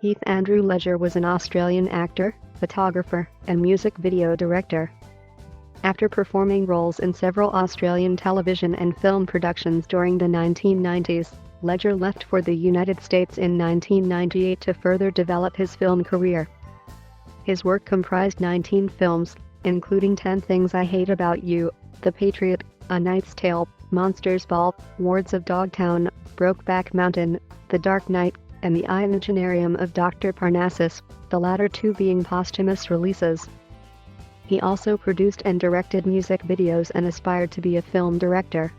Heath Ledger was an Australian actor, photographer, and music video director. After performing roles in several Australian television and film productions during the 1990s, Ledger left for the United States in 1998 to further develop his film career. His work comprised 19 films, including 10 Things I Hate About You, The Patriot, A Knight's Tale, Monsters Ball, Wards of Dogtown, Brokeback Mountain, The Dark Knight, and The Imaginarium of Dr. Parnassus, the latter two being posthumous releases. He also produced and directed music videos and aspired to be a film director.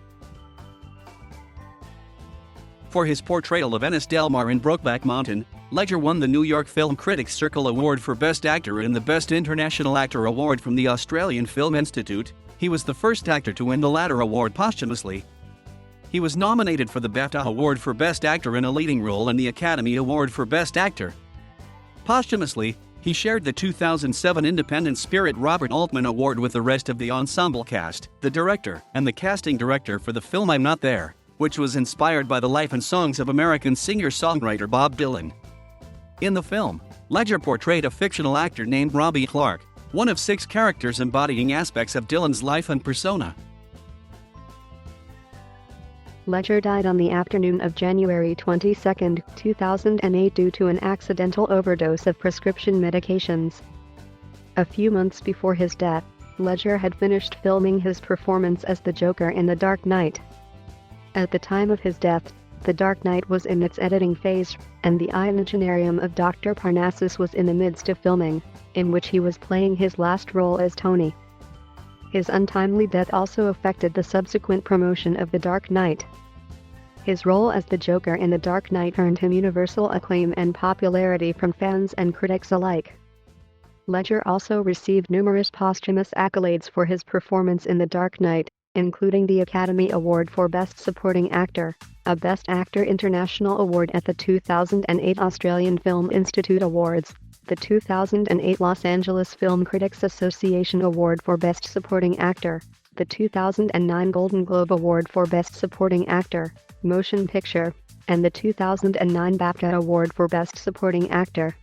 For his portrayal of Ennis Delmar in Brokeback Mountain, Ledger won the New York Film Critics Circle Award for Best Actor and the Best International Actor Award from the Australian Film Institute. He was the first actor to win the latter award posthumously. He was nominated for the BAFTA Award for Best Actor in a Leading Role and the Academy Award for Best Actor. Posthumously, he shared the 2007 Independent Spirit Robert Altman Award with the rest of the ensemble cast, the director, and the casting director for the film I'm Not There, which was inspired by the life and songs of American singer-songwriter Bob Dylan. In the film, Ledger portrayed a fictional actor named Robbie Clark, one of 6 characters embodying aspects of Dylan's life and persona. Ledger died on the afternoon of January 22, 2008 due to an accidental overdose of prescription medications. A few months before his death, Ledger had finished filming his performance as the Joker in The Dark Knight. At the time of his death, The Dark Knight was in its editing phase, and The Imaginarium of Dr. Parnassus was in the midst of filming, in which he was playing his last role as Tony. His untimely death also affected the subsequent promotion of The Dark Knight. His role as the Joker in The Dark Knight earned him universal acclaim and popularity from fans and critics alike. Ledger also received numerous posthumous accolades for his performance in The Dark Knight, including the Academy Award for Best Supporting Actor, a Best Actor International Award at the 2008 Australian Film Institute Awards, the 2008 Los Angeles Film Critics Association Award for Best Supporting Actor, the 2009 Golden Globe Award for Best Supporting Actor, Motion Picture, and the 2009 BAFTA Award for Best Supporting Actor.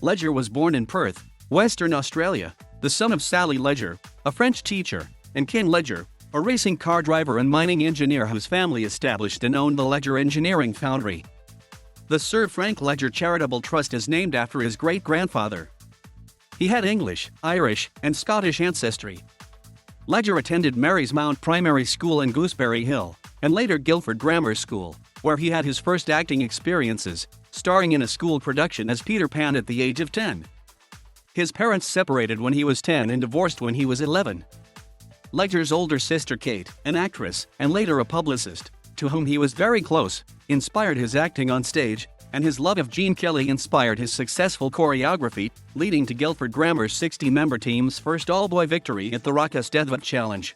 Ledger was born in Perth, Western Australia, the son of Sally Ledger, a French teacher, and Ken Ledger, a racing car driver and mining engineer whose family established and owned the Ledger Engineering Foundry. The Sir Frank Ledger Charitable Trust is named after his great-grandfather. He had English, Irish, and Scottish ancestry. Ledger attended Mary's Mount Primary School in Gooseberry Hill, and later Guildford Grammar School, where he had his first acting experiences, starring in a school production as Peter Pan at the age of 10. His parents separated when he was 10 and divorced when he was 11. Ledger's older sister Kate, an actress, and later a publicist, to whom he was very close, inspired his acting on stage, and his love of Gene Kelly inspired his successful choreography, leading to Guildford Grammar's 60-member team's first all-boy victory at the Rockesteadvat Challenge.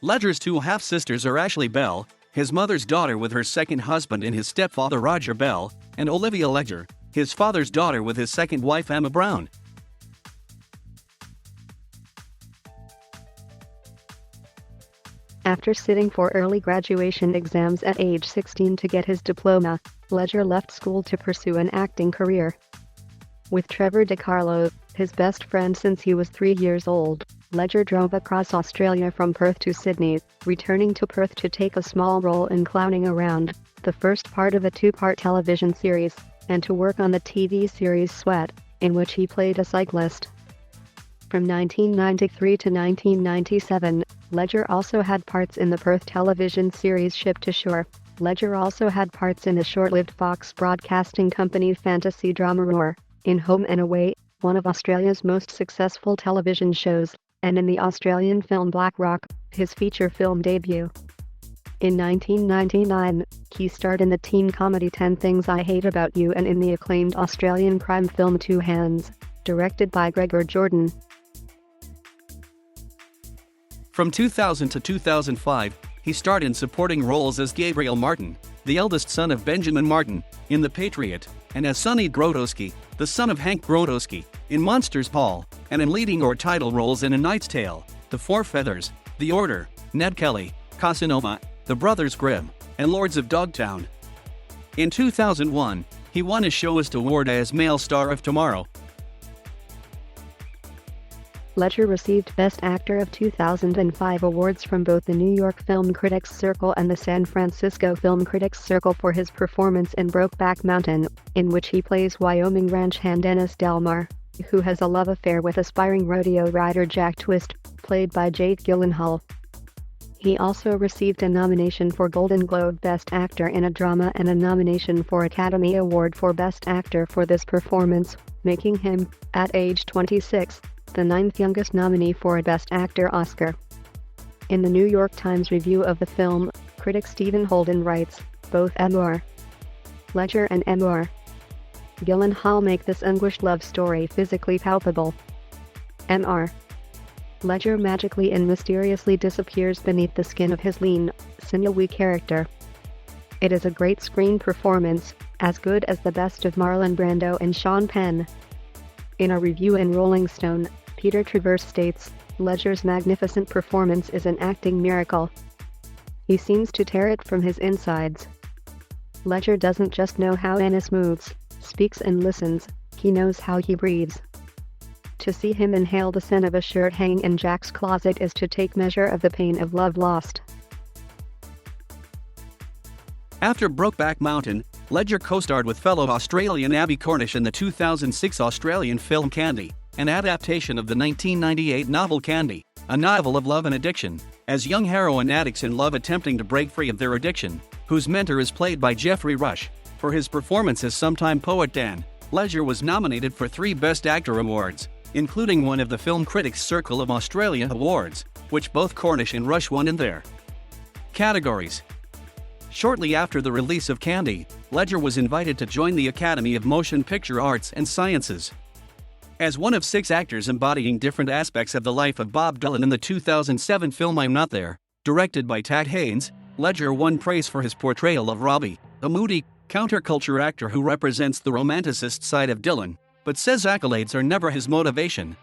Ledger's 2 half-sisters are Ashley Bell, his mother's daughter with her second husband and his stepfather Roger Bell, and Olivia Ledger, his father's daughter with his second wife Emma Brown. After sitting for early graduation exams at age 16 to get his diploma, Ledger left school to pursue an acting career. With Trevor DiCarlo, his best friend since he was 3 years old, Ledger drove across Australia from Perth to Sydney, returning to Perth to take a small role in Clowning Around, the first part of a 2-part television series, and to work on the TV series Sweat, in which he played a cyclist. From 1993 to 1997, Ledger also had parts in the Perth television series Ship to Shore. Ledger also had parts in the short-lived Fox Broadcasting Company fantasy drama Roar, in Home and Away, one of Australia's most successful television shows, and in the Australian film Black Rock, his feature film debut. In 1999, he starred in the teen comedy 10 Things I Hate About You and in the acclaimed Australian crime film Two Hands, directed by Gregor Jordan. From 2000 to 2005, he starred in supporting roles as Gabriel Martin, the eldest son of Benjamin Martin, in The Patriot, and as Sonny Grotowski, the son of Hank Grotowski, in Monsters Ball, and in leading or title roles in A Knight's Tale, The Four Feathers, The Order, Ned Kelly, Casanova, The Brothers Grimm, and Lords of Dogtown. In 2001, he won a Showist Award as Male Star of Tomorrow. Ledger received Best Actor of 2005 awards from both the New York Film Critics Circle and the San Francisco Film Critics Circle for his performance in Brokeback Mountain, in which he plays Wyoming ranch hand Dennis Delmar, who has a love affair with aspiring rodeo rider Jack Twist, played by Jake Gyllenhaal. He also received a nomination for Golden Globe Best Actor in a Drama and a nomination for Academy Award for Best Actor for this performance, making him, at age 26, the 9th youngest nominee for a Best Actor Oscar. In the New York Times review of the film, critic Stephen Holden writes, "Both M.R. Ledger and M.R. Gyllenhaal make this anguished love story physically palpable. M.R. Ledger magically and mysteriously disappears beneath the skin of his lean, sinewy character. It is a great screen performance, as good as the best of Marlon Brando and Sean Penn." In a review in Rolling Stone, Peter Travers states, "Ledger's magnificent performance is an acting miracle. He seems to tear it from his insides. Ledger doesn't just know how Ennis moves, speaks and listens, he knows how he breathes. To see him inhale the scent of a shirt hanging in Jack's closet is to take measure of the pain of love lost." After Brokeback Mountain, Ledger co-starred with fellow Australian Abbey Cornish in the 2006 Australian film Candy, an adaptation of the 1998 novel Candy, a novel of love and addiction, as young heroin addicts in love attempting to break free of their addiction, whose mentor is played by Geoffrey Rush. For his performance as sometime poet Dan, Ledger was nominated for 3 Best Actor awards, including one of the Film Critics Circle of Australia awards, which both Cornish and Rush won in their categories. Shortly after the release of Candy, Ledger was invited to join the Academy of Motion Picture Arts and Sciences. As one of 6 actors embodying different aspects of the life of Bob Dylan in the 2007 film I'm Not There, directed by Tad Haynes, Ledger won praise for his portrayal of Robbie, a moody, counterculture actor who represents the romanticist side of Dylan, but says accolades are never his motivation.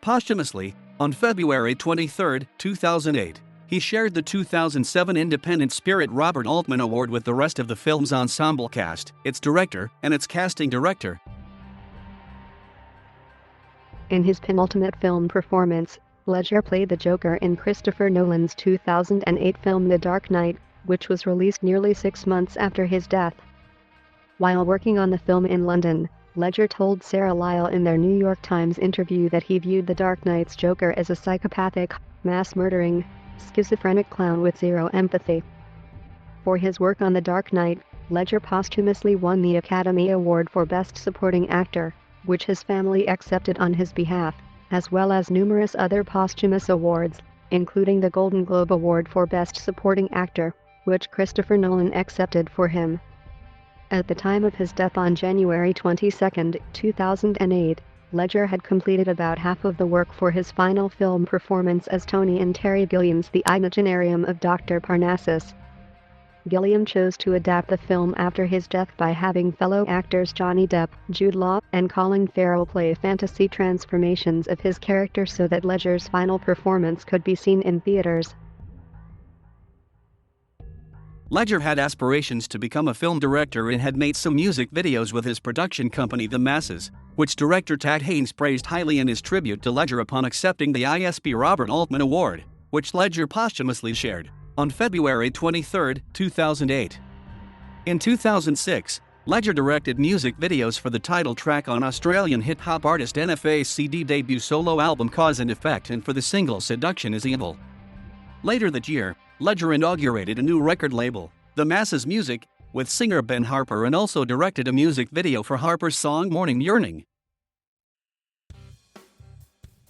Posthumously, on February 23, 2008, he shared the 2007 Independent Spirit Robert Altman Award with the rest of the film's ensemble cast, its director, and its casting director. In his penultimate film performance, Ledger played the Joker in Christopher Nolan's 2008 film The Dark Knight, which was released nearly 6 months after his death. While working on the film in London, Ledger told Sarah Lyle in their New York Times interview that he viewed The Dark Knight's Joker as a psychopathic, mass-murdering, schizophrenic clown with zero empathy. For his work on The Dark Knight, Ledger posthumously won the Academy Award for Best Supporting Actor, which his family accepted on his behalf, as well as numerous other posthumous awards, including the Golden Globe Award for Best Supporting Actor, which Christopher Nolan accepted for him. At the time of his death on January 22, 2008, Ledger had completed about half of the work for his final film performance as Tony in Terry Gilliam's The Imaginarium of Dr. Parnassus. Gilliam chose to adapt the film after his death by having fellow actors Johnny Depp, Jude Law, and Colin Farrell play fantasy transformations of his character so that Ledger's final performance could be seen in theaters. Ledger had aspirations to become a film director and had made some music videos with his production company The Masses, which director Tad Haynes praised highly in his tribute to Ledger upon accepting the ISB Robert Altman Award, which Ledger posthumously shared on February 23, 2008. In 2006, Ledger directed music videos for the title track on Australian hip-hop artist NFA's CD debut solo album Cause and Effect and for the single Seduction is Evil. Later that year, Ledger inaugurated a new record label, The Masses Music, with singer Ben Harper and also directed a music video for Harper's song Morning Yearning.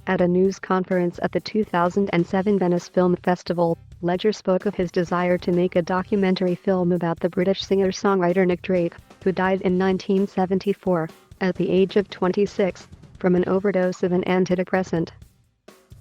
At a news conference at the 2007 Venice Film Festival, Ledger spoke of his desire to make a documentary film about the British singer-songwriter Nick Drake, who died in 1974, at the age of 26, from an overdose of an antidepressant.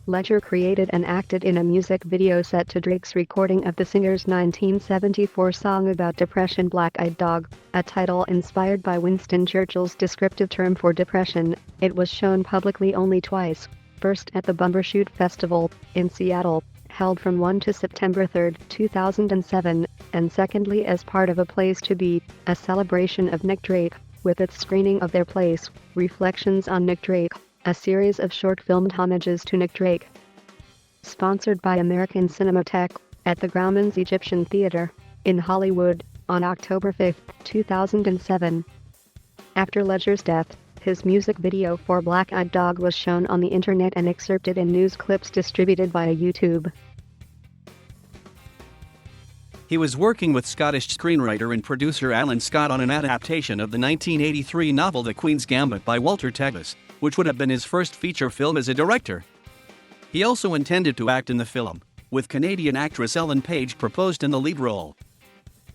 Ledger created and acted in a music video set to Drake's recording of the singer's 1974 song about depression Black Eyed Dog, a title inspired by Winston Churchill's descriptive term for depression. It was shown publicly only twice, first at the Bumbershoot Festival, in Seattle, held from 1 to September 3, 2007, and secondly as part of A Place to Be, a celebration of Nick Drake, with its screening of Their Place, Reflections on Nick Drake, a series of short-filmed homages to Nick Drake. Sponsored by American Cinematheque, at the Grauman's Egyptian Theater, in Hollywood, on October 5, 2007. After Ledger's death, his music video for Black Eyed Dog was shown on the internet and excerpted in news clips distributed via YouTube. He was working with Scottish screenwriter and producer Alan Scott on an adaptation of the 1983 novel The Queen's Gambit by Walter Tevis, which would have been his first feature film as a director. He also intended to act in the film, with Canadian actress Ellen Page proposed in the lead role.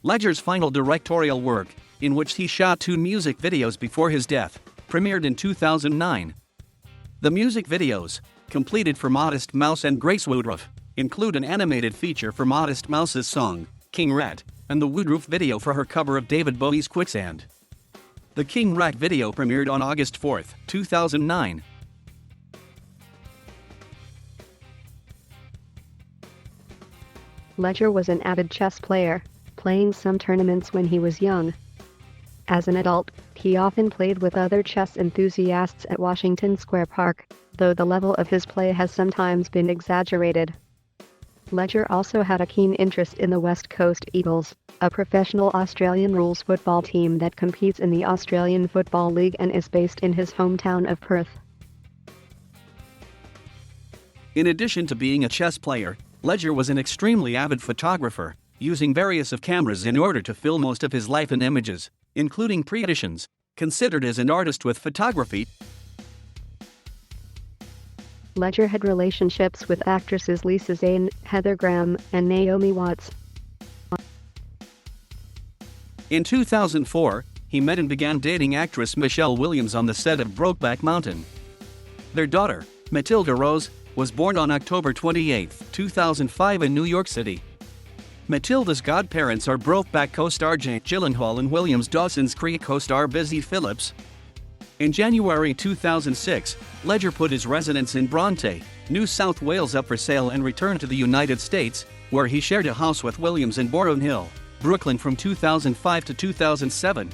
Ledger's final directorial work, in which he shot 2 music videos before his death, premiered in 2009. The music videos, completed for Modest Mouse and Grace Woodruff, include an animated feature for Modest Mouse's song, King Rat, and the Woodruff video for her cover of David Bowie's Quicksand. The King Rat video premiered on August 4, 2009. Ledger was an avid chess player, playing some tournaments when he was young. As an adult, he often played with other chess enthusiasts at Washington Square Park, though the level of his play has sometimes been exaggerated. Ledger also had a keen interest in the West Coast Eagles, a professional Australian rules football team that competes in the Australian Football League and is based in his hometown of Perth. In addition to being a chess player, Ledger was an extremely avid photographer, using various cameras in order to film most of his life in images, including pre-editions, considered as an artist with photography. Ledger had relationships with actresses Lisa Zane, Heather Graham, and Naomi Watts. In 2004, he met and began dating actress Michelle Williams on the set of Brokeback Mountain. Their daughter, Matilda Rose, was born on October 28, 2005 in New York City. Matilda's godparents are Brokeback co-star Jake Gyllenhaal and Williams' Dawson's Creek co-star Busy Phillips. In January 2006, Ledger put his residence in Bronte, New South Wales up for sale and returned to the United States, where he shared a house with Williams in Boron Hill, Brooklyn from 2005 to 2007.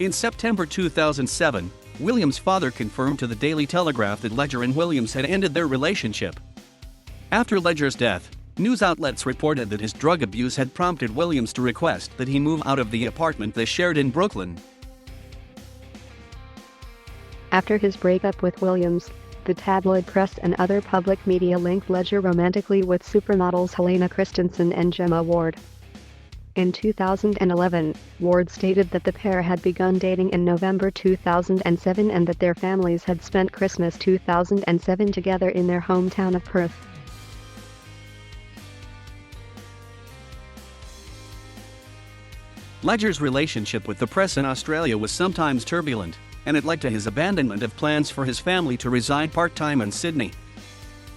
In September 2007, Williams' father confirmed to the Daily Telegraph that Ledger and Williams had ended their relationship. After Ledger's death, news outlets reported that his drug abuse had prompted Williams to request that he move out of the apartment they shared in Brooklyn. After his breakup with Williams, the tabloid press and other public media linked Ledger romantically with supermodels Helena Christensen and Gemma Ward. In 2011, Ward stated that the pair had begun dating in November 2007 and that their families had spent Christmas 2007 together in their hometown of Perth. Ledger's relationship with the press in Australia was sometimes turbulent, and it led to his abandonment of plans for his family to reside part-time in Sydney.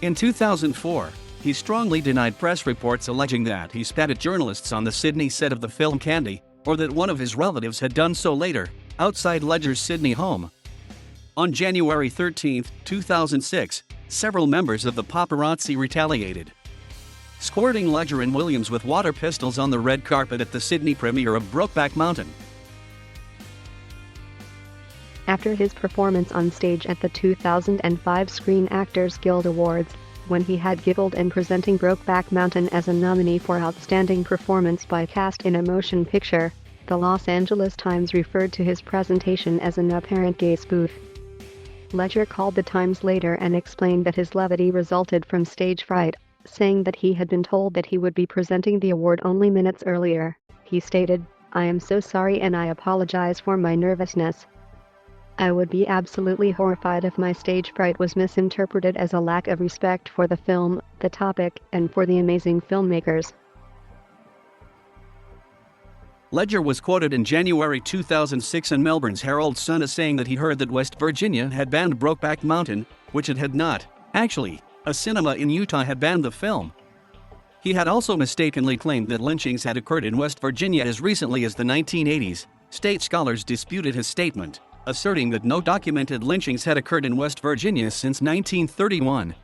In 2004, he strongly denied press reports alleging that he spat at journalists on the Sydney set of the film Candy, or that one of his relatives had done so later, outside Ledger's Sydney home. On January 13, 2006, several members of the paparazzi retaliated, squirting Ledger and Williams with water pistols on the red carpet at the Sydney premiere of Brokeback Mountain. After his performance on stage at the 2005 Screen Actors Guild Awards, when he had giggled in presenting Brokeback Mountain as a nominee for Outstanding Performance by Cast in a Motion Picture, the Los Angeles Times referred to his presentation as an apparent gay spoof. Ledger called the Times later and explained that his levity resulted from stage fright, saying that he had been told that he would be presenting the award only minutes earlier. He stated, "I am so sorry and I apologize for my nervousness. I would be absolutely horrified if my stage fright was misinterpreted as a lack of respect for the film, the topic, and for the amazing filmmakers." Ledger was quoted in January 2006 in Melbourne's Herald Sun as saying that he heard that West Virginia had banned Brokeback Mountain, which it had not. Actually, a cinema in Utah had banned the film. He had also mistakenly claimed that lynchings had occurred in West Virginia as recently as the 1980s. State scholars disputed his statement, asserting that no documented lynchings had occurred in West Virginia since 1931.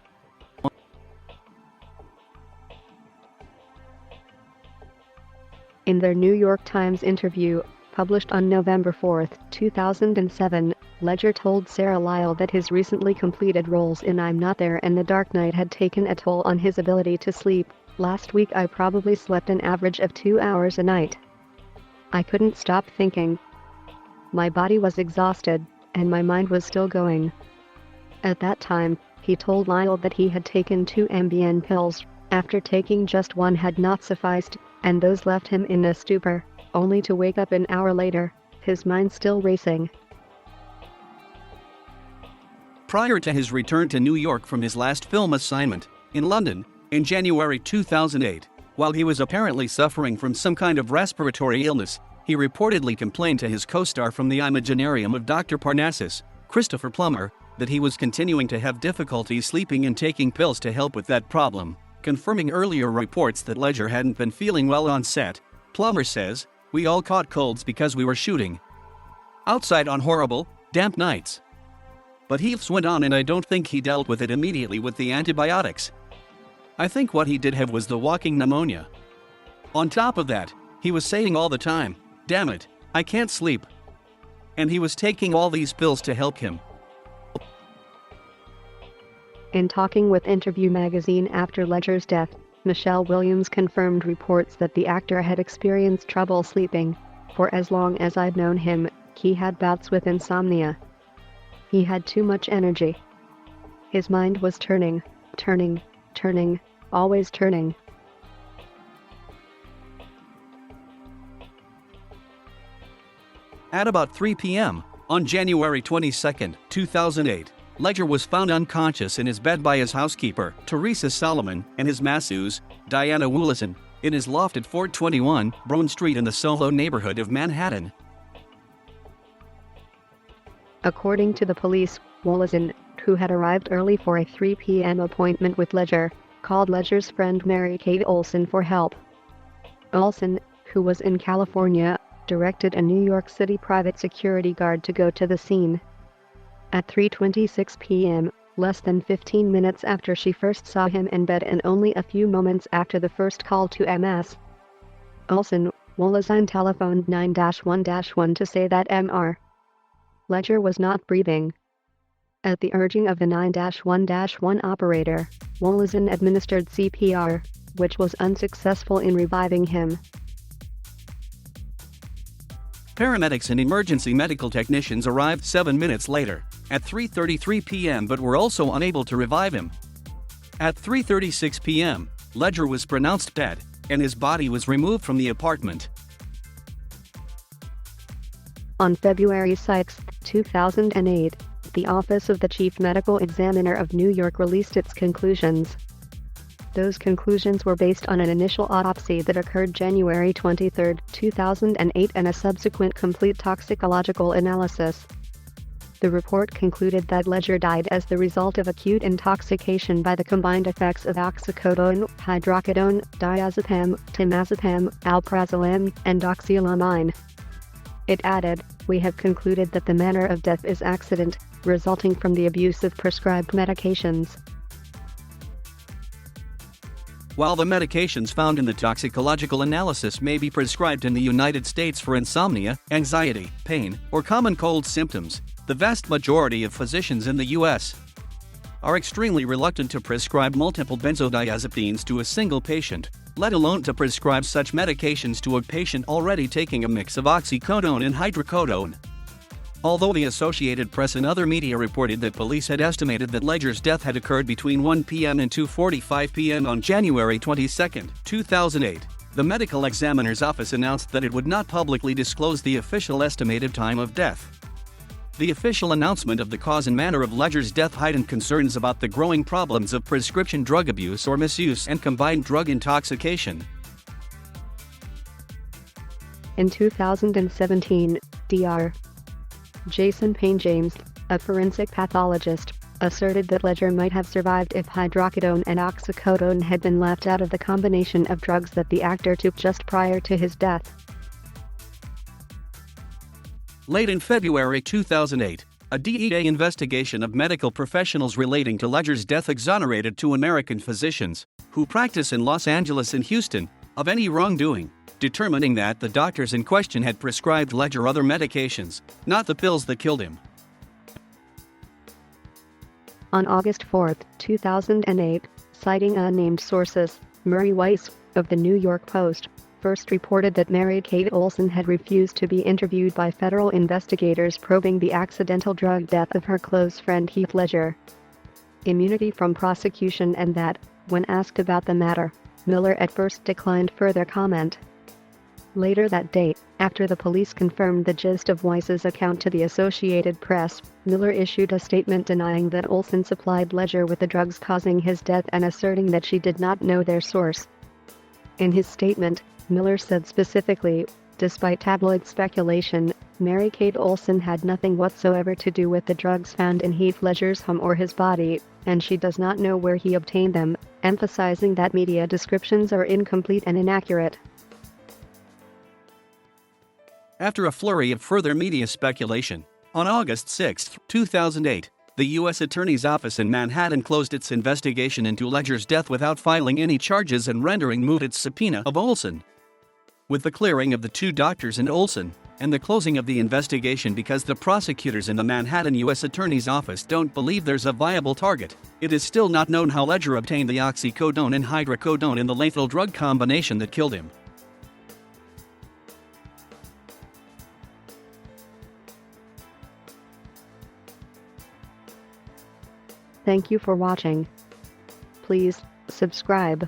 In their New York Times interview, published on November 4, 2007, Ledger told Sarah Lyle that his recently completed roles in I'm Not There and The Dark Knight had taken a toll on his ability to sleep. Last week I probably slept an average of 2 hours a night. I couldn't stop thinking. My body was exhausted, and my mind was still going. At that time, he told Lyle that he had taken 2 Ambien pills, after taking just one had not sufficed, and those left him in a stupor, only to wake up an hour later, his mind still racing. Prior to his return to New York from his last film assignment, in London, in January 2008, while he was apparently suffering from some kind of respiratory illness, he reportedly complained to his co-star from the Imaginarium of Dr. Parnassus, Christopher Plummer, that he was continuing to have difficulty sleeping and taking pills to help with that problem, confirming earlier reports that Ledger hadn't been feeling well on set. Plummer says, "We all caught colds because we were shooting outside on horrible, damp nights." But Heath went on, and I don't think he dealt with it immediately with the antibiotics. I think what he did have was the walking pneumonia. On top of that, he was saying all the time, "Damn it, I can't sleep." And he was taking all these pills to help him. In talking with Interview magazine after Ledger's death, Michelle Williams confirmed reports that the actor had experienced trouble sleeping. "For as long as I've known him, he had bouts with insomnia. He had too much energy. His mind was turning, always turning." At about 3 p.m. on January 22, 2008, Ledger was found unconscious in his bed by his housekeeper, Teresa Solomon, and his masseuse, Diana Woolison, in his loft at 421 Broad Street in the Soho neighborhood of Manhattan. According to the police, Woolison, who had arrived early for a 3 p.m. appointment with Ledger, called Ledger's friend Mary-Kate Olsen for help. Olsen, who was in California, directed a New York City private security guard to go to the scene. At 3:26 p.m., less than 15 minutes after she first saw him in bed and only a few moments after the first call to MS, Woolison telephoned 9-1-1 to say that Mr. Ledger was not breathing. At the urging of the 9-1-1 operator, Woolison administered CPR, which was unsuccessful in reviving him. Paramedics and emergency medical technicians arrived 7 minutes later, at 3:33 p.m. but were also unable to revive him. At 3:36 p.m., Ledger was pronounced dead, and his body was removed from the apartment. On February 6, 2008, the Office of the Chief Medical Examiner of New York released its conclusions. Those conclusions were based on an initial autopsy that occurred January 23, 2008 and a subsequent complete toxicological analysis. The report concluded that Ledger died as the result of acute intoxication by the combined effects of oxycodone, hydrocodone, diazepam, temazepam, alprazolam, and doxylamine. It added, "We have concluded that the manner of death is accident, resulting from the abuse of prescribed medications." While the medications found in the toxicological analysis may be prescribed in the United States for insomnia, anxiety, pain, or common cold symptoms, the vast majority of physicians in the U.S. are extremely reluctant to prescribe multiple benzodiazepines to a single patient, let alone to prescribe such medications to a patient already taking a mix of oxycodone and hydrocodone. Although the Associated Press and other media reported that police had estimated that Ledger's death had occurred between 1 p.m. and 2:45 p.m. on January 22, 2008, the medical examiner's office announced that it would not publicly disclose the official estimated time of death. The official announcement of the cause and manner of Ledger's death heightened concerns about the growing problems of prescription drug abuse or misuse and combined drug intoxication. In 2017, Dr. Jason Payne James, a forensic pathologist, asserted that Ledger might have survived if hydrocodone and oxycodone had been left out of the combination of drugs that the actor took just prior to his death. Late in February 2008, a DEA investigation of medical professionals relating to Ledger's death exonerated 2 American physicians, who practice in Los Angeles and Houston, of any wrongdoing. determining that the doctors in question had prescribed Ledger other medications, not the pills that killed him. On August 4, 2008, citing unnamed sources, Murray Weiss, of the New York Post, first reported that Mary Kate Olsen had refused to be interviewed by federal investigators probing the accidental drug death of her close friend Heath Ledger. Immunity from prosecution, and that, when asked about the matter, Miller at first declined further comment. Later that day, after the police confirmed the gist of Weiss's account to the Associated Press, Miller issued a statement denying that Olsen supplied Ledger with the drugs causing his death and asserting that she did not know their source. In his statement, Miller said specifically, despite tabloid speculation, Mary Kate Olsen had nothing whatsoever to do with the drugs found in Heath Ledger's home or his body, and she does not know where he obtained them, emphasizing that media descriptions are incomplete and inaccurate. After a flurry of further media speculation, on August 6, 2008, the U.S. Attorney's Office in Manhattan closed its investigation into Ledger's death without filing any charges and rendering moot its subpoena of Olsen. With the clearing of the two doctors and Olsen, and the closing of the investigation because the prosecutors in the Manhattan U.S. Attorney's Office don't believe there's a viable target, it is still not known how Ledger obtained the oxycodone and hydrocodone in the lethal drug combination that killed him. Thank you for watching. Please subscribe.